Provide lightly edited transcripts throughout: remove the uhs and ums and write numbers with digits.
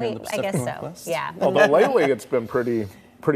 I guess so. Yeah. Although lately it's been pretty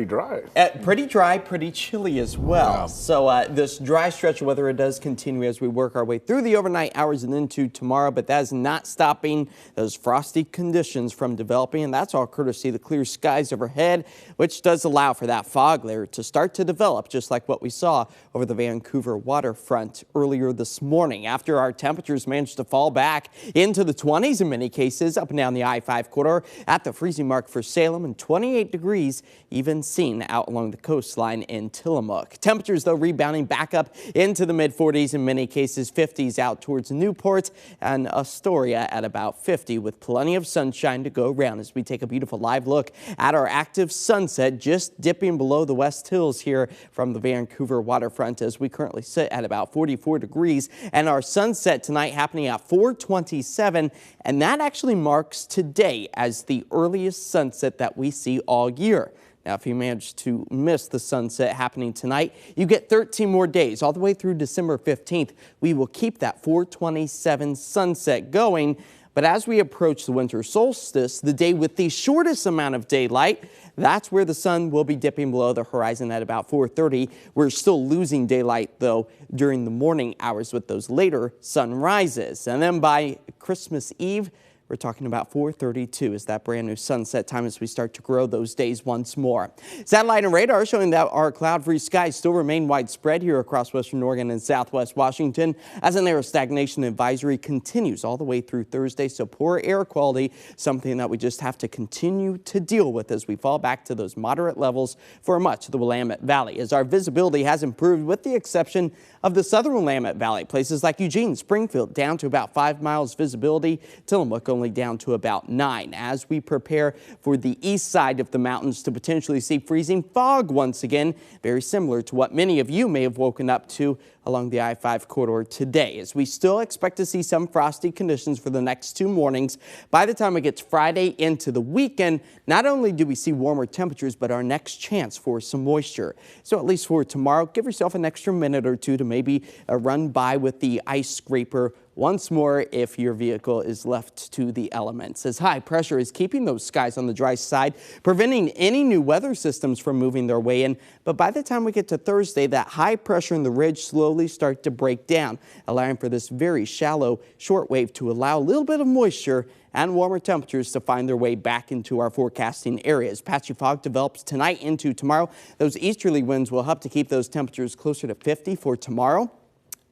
dry. Pretty dry, pretty chilly as well. Yeah. So this dry stretch of weather, it does continue as we work our way through the overnight hours and into tomorrow, but that is not stopping those frosty conditions from developing, and that's all courtesy of the clear skies overhead, which does allow for that fog layer to start to develop, just like what we saw over the Vancouver waterfront earlier this morning. After our temperatures managed to fall back into the 20s in many cases, up and down the I-5 corridor at the freezing mark for Salem, and 28 degrees even seen out along the coastline in Tillamook. Temperatures, though, rebounding back up into the mid-40s in many cases, 50s out towards Newport and Astoria at about 50, with plenty of sunshine to go around as we take a beautiful live look at our active sunset, just dipping below the West Hills here from the Vancouver waterfront as we currently sit at about 44 degrees. And our sunset tonight happening at 4:27, and that actually marks today as the earliest sunset that we see all year. Now, if you manage to miss the sunset happening tonight, you get 13 more days all the way through December 15th. We will keep that 4:27 sunset going. But as we approach the winter solstice, the day with the shortest amount of daylight, that's where the sun will be dipping below the horizon at about 4:30. We're still losing daylight, though, during the morning hours with those later sunrises. And then by Christmas Eve, we're talking about 4:32 is that brand new sunset time as we start to grow those days once more. Satellite and radar showing that our cloud-free skies still remain widespread here across western Oregon and southwest Washington as an air stagnation advisory continues all the way through Thursday. So poor air quality, something that we just have to continue to deal with as we fall back to those moderate levels for much of the Willamette Valley. As our visibility has improved with the exception of the southern Willamette Valley, places like Eugene, Springfield down to about 5 miles visibility, Tillamook only down to about 9 as we prepare for the east side of the mountains to potentially see freezing fog once again, very similar to what many of you may have woken up to along the I-5 corridor today, as we still expect to see some frosty conditions for the next 2 mornings. By the time it gets Friday into the weekend, not only do we see warmer temperatures, but our next chance for some moisture. So at least for tomorrow, give yourself an extra minute or two to maybe run by with the ice scraper once more if your vehicle is left to the elements, as high pressure is keeping those skies on the dry side, preventing any new weather systems from moving their way in. But by the time we get to Thursday, that high pressure in the ridge slowly start to break down, allowing for this very shallow shortwave to allow a little bit of moisture and warmer temperatures to find their way back into our forecasting areas. Patchy fog develops tonight into tomorrow. Those easterly winds will help to keep those temperatures closer to 50 for tomorrow.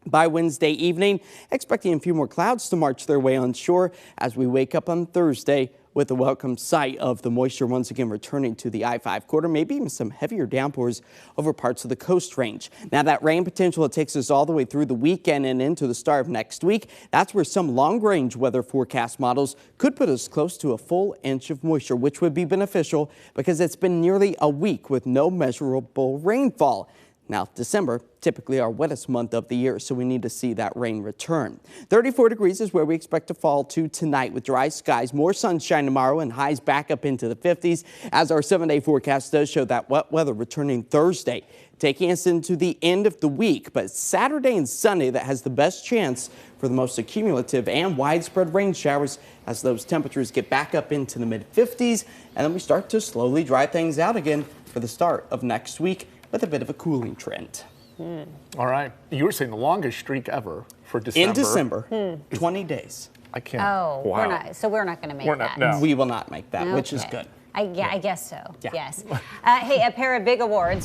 By Wednesday evening, expecting a few more clouds to march their way onshore as we wake up on Thursday with the welcome sight of the moisture once again returning to the I-5 corridor, maybe even some heavier downpours over parts of the coast range. Now that rain potential, it takes us all the way through the weekend and into the start of next week. That's where some long-range weather forecast models could put us close to a full inch of moisture, which would be beneficial because it's been nearly a week with no measurable rainfall. Now, December, typically our wettest month of the year, so we need to see that rain return. 34 degrees is where we expect to fall to tonight with dry skies, more sunshine tomorrow, and highs back up into the 50s as our 7-day forecast does show that wet weather returning Thursday, taking us into the end of the week. But Saturday and Sunday, that has the best chance for the most accumulative and widespread rain showers as those temperatures get back up into the mid-50s, and then we start to slowly dry things out again for the start of next week, with a bit of a cooling trend. All right. You were saying the longest streak ever for December. In December, 20 days. I can't. Oh, wow. we're not going to make that. No. We will not make that, Okay. which is good. I guess so. Yeah. Yes. Hey, a pair of big awards